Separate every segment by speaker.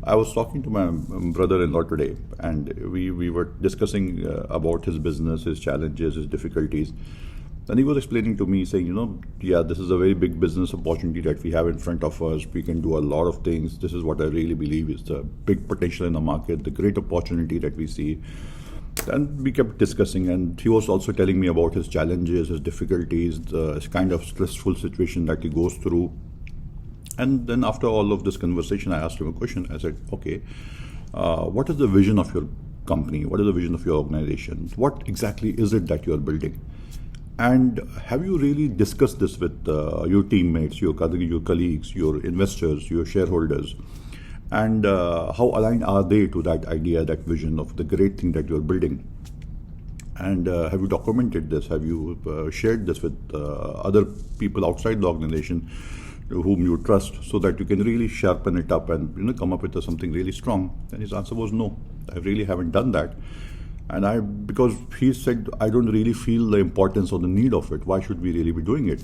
Speaker 1: I was talking to my brother-in-law today, and we were discussing about his business, his challenges, his difficulties. And he was explaining to me, saying, yeah, this is a very big business opportunity that we have in front of us. We can do a lot of things. This is what I really believe is the big potential in the market, the great opportunity that we see. And we kept discussing, and he was also telling me about his challenges, his difficulties, the kind of stressful situation that he goes through. And then after all of this conversation, I asked him a question. I said, okay, what is the vision of your company? What is the vision of your organization? What exactly is it that you're building? And have you really discussed this with your teammates, your colleagues, your investors, your shareholders? And how aligned are they to that idea, that vision of the great thing that you're building? And have you documented this? Have you shared this with other people outside the organization whom you trust, so that you can really sharpen it up and come up with something really strong? And his answer was no, I really haven't done that. And because he said, I don't really feel the importance or the need of it. Why should we really be doing it?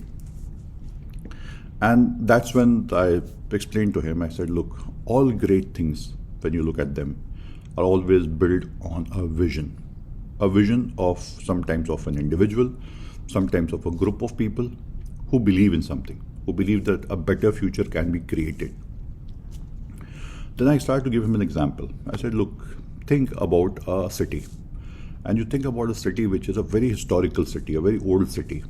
Speaker 1: And that's when I explained to him, I said, look, all great things, when you look at them, are always built on a vision. A vision of sometimes of an individual, sometimes of a group of people who believe in something, who believe that a better future can be created. Then I started to give him an example. I said, look, think about a city. And you think about a city which is a very historical city, a very old city.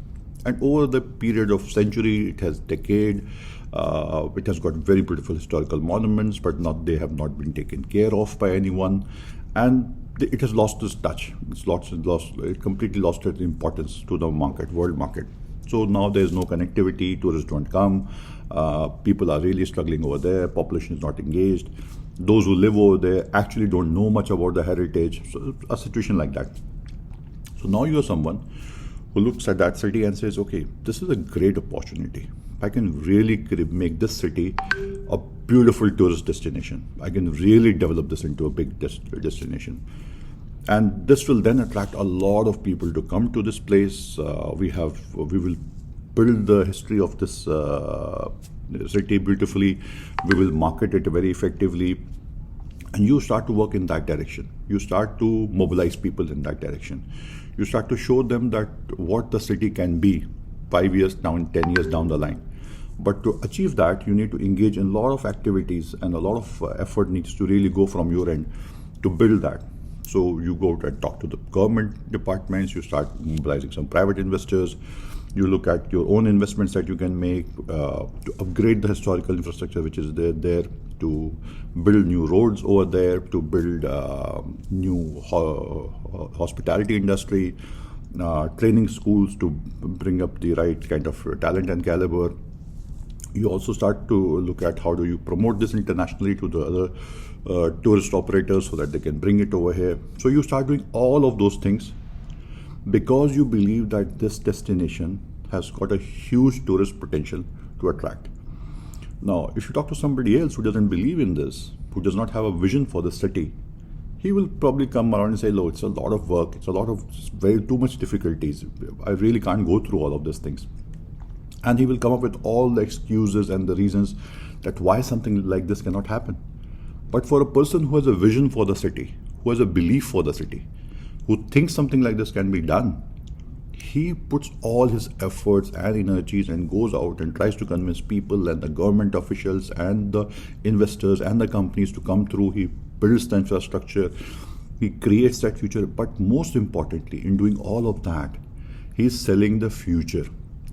Speaker 1: And over the period of century, it has decayed. It has got very beautiful historical monuments, but they have not been taken care of by anyone. And it has lost its touch. It completely lost its importance to the market, world market. So now there is no connectivity, tourists don't come, people are really struggling over there, population is not engaged. Those who live over there actually don't know much about the heritage. So a situation like that. So now you are someone who looks at that city and says, okay, this is a great opportunity. I can really make this city a beautiful tourist destination. I can really develop this into a big destination. And this will then attract a lot of people to come to this place. We will build the history of this city beautifully. We will market it very effectively. And you start to work in that direction. You start to mobilize people in that direction. You start to show them that what the city can be 5 years down, 10 years down the line. But to achieve that, you need to engage in a lot of activities, and a lot of effort needs to really go from your end to build that. So you go and talk to the government departments, you start mobilizing some private investors, you look at your own investments that you can make to upgrade the historical infrastructure which is there, to build new roads over there, to build new hospitality industry, training schools to bring up the right kind of talent and caliber. You also start to look at how do you promote this internationally to the other tourist operators so that they can bring it over here. So you start doing all of those things because you believe that this destination has got a huge tourist potential to attract. Now, if you talk to somebody else who doesn't believe in this, who does not have a vision for the city, he will probably come around and say, "Look, it's a lot of work. It's a lot of too much difficulties. I really can't go through all of these things." And he will come up with all the excuses and the reasons that why something like this cannot happen. But for a person who has a vision for the city, who has a belief for the city, who thinks something like this can be done, he puts all his efforts and energies and goes out and tries to convince people and the government officials and the investors and the companies to come through. He builds the infrastructure, he creates that future. But most importantly, in doing all of that, he's selling the future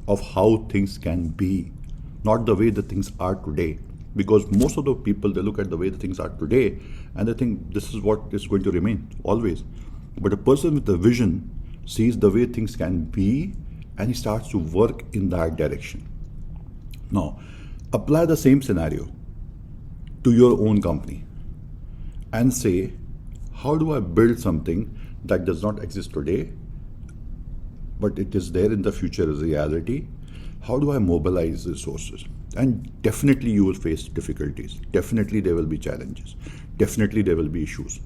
Speaker 1: of how things can be, not the way the things are today. Because most of the people, they look at the way the things are today and they think this is what is going to remain always. But a person with a vision sees the way things can be and he starts to work in that direction. Now, apply the same scenario to your own company and say, how do I build something that does not exist today, but it is there in the future as a reality? How do I mobilize resources? And definitely you will face difficulties. Definitely there will be challenges. Definitely there will be issues.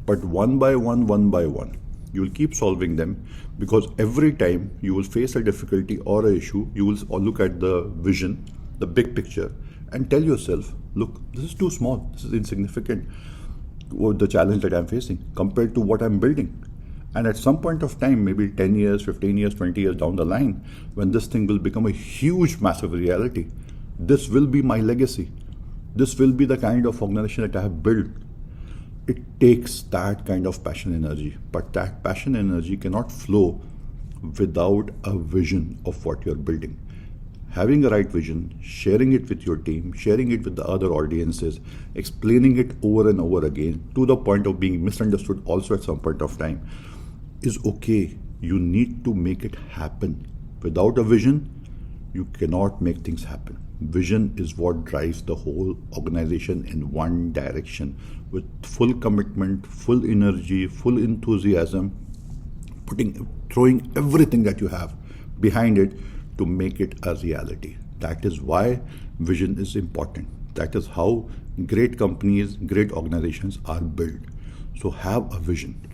Speaker 1: But one by one, you will keep solving them, because every time you will face a difficulty or an issue, you will look at the vision, the big picture, and tell yourself, look, this is too small, this is insignificant, the challenge that I'm facing compared to what I'm building. And at some point of time, maybe 10 years, 15 years, 20 years down the line, when this thing will become a huge, massive reality, this will be my legacy. This will be the kind of organization that I have built. It takes that kind of passion energy, but that passion energy cannot flow without a vision of what you're building. Having a right vision, sharing it with your team, sharing it with the other audiences, explaining it over and over again to the point of being misunderstood also at some point of time is okay. You need to make it happen. Without a vision, you cannot make things happen. Vision is what drives the whole organization in one direction with full commitment, full energy, full enthusiasm, throwing everything that you have behind it to make it a reality. That is why vision is important. That is how great companies, great organizations are built. So have a vision.